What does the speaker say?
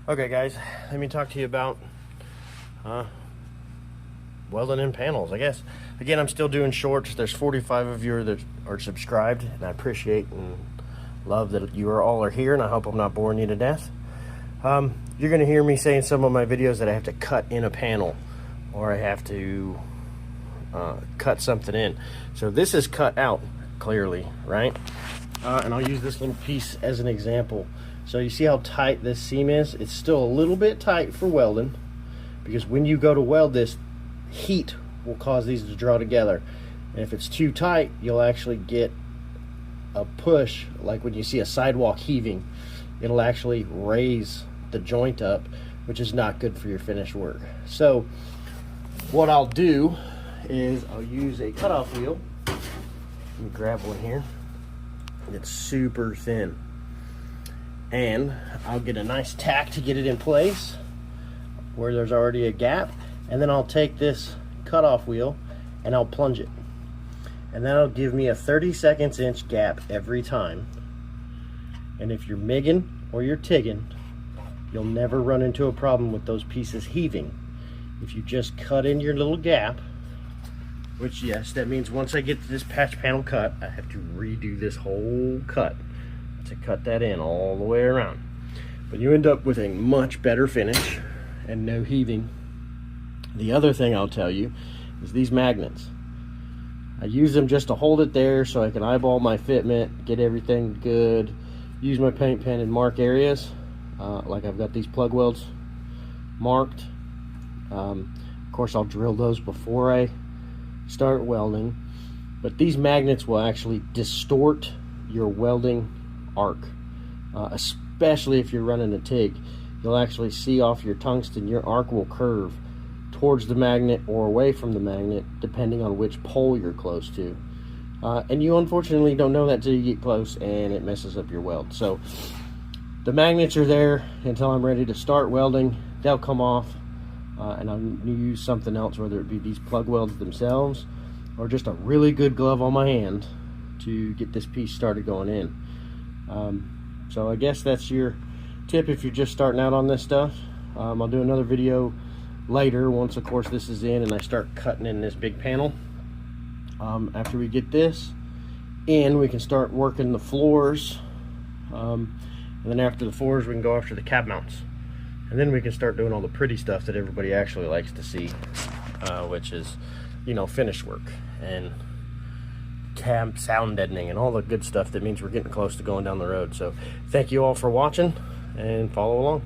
Okay guys, let me talk to you about welding in panels, I guess. Again, I'm still doing shorts. There's 45 of you that are subscribed, and I appreciate and love that you all are here, and I hope I'm not boring you to death. You're going to hear me say in some of my videos that I have to cut in a panel, or I have to cut something in. So this is cut out clearly, right? And I'll use this little piece as an example. So you see how tight this seam is? It's still a little bit tight for welding, because when you go to weld this, heat will cause these to draw together. And if it's too tight, you'll actually get a push, like when you see a sidewalk heaving. It'll actually raise the joint up, which is not good for your finished work. So what I'll do is I'll use a cutoff wheel. Let me grab one here. It's super thin. And I'll get a nice tack to get it in place where there's already a gap, and then I'll take this cutoff wheel and I'll plunge it, and that'll give me a 30 inch gap every time. And if you're MIGing or you're TIGing, you'll never run into a problem with those pieces heaving if you just cut in your little gap. Which, yes, that means once I get this patch panel cut, I have to redo this whole cut to cut that in all the way around. But you end up with a much better finish and no heaving. The other thing I'll tell you is these magnets. I use them just to hold it there so I can eyeball my fitment, get everything good, use my paint pen and mark areas. Like I've got these plug welds marked. Of course, I'll drill those before I start welding. But these magnets will actually distort your welding arc, especially if you're running a TIG. You'll actually see off your tungsten, your arc will curve towards the magnet or away from the magnet, depending on which pole you're close to. And you unfortunately don't know that till you get close, and it messes up your weld. So the magnets are there until I'm ready to start welding. They'll come off, and I'll use something else, whether it be these plug welds themselves or just a really good glove on my hand to get this piece started going in. So I guess that's your tip if you're just starting out on this stuff. I'll do another video later once, of course, this is in and I start cutting in this big panel. After we get this in, we can start working the floors, and then after the floors we can go after the cab mounts, and then we can start doing all the pretty stuff that everybody actually likes to see, which is, you know, finished work and cab sound deadening and all the good stuff that means we're getting close to going down the road. So thank you all for watching, and follow along.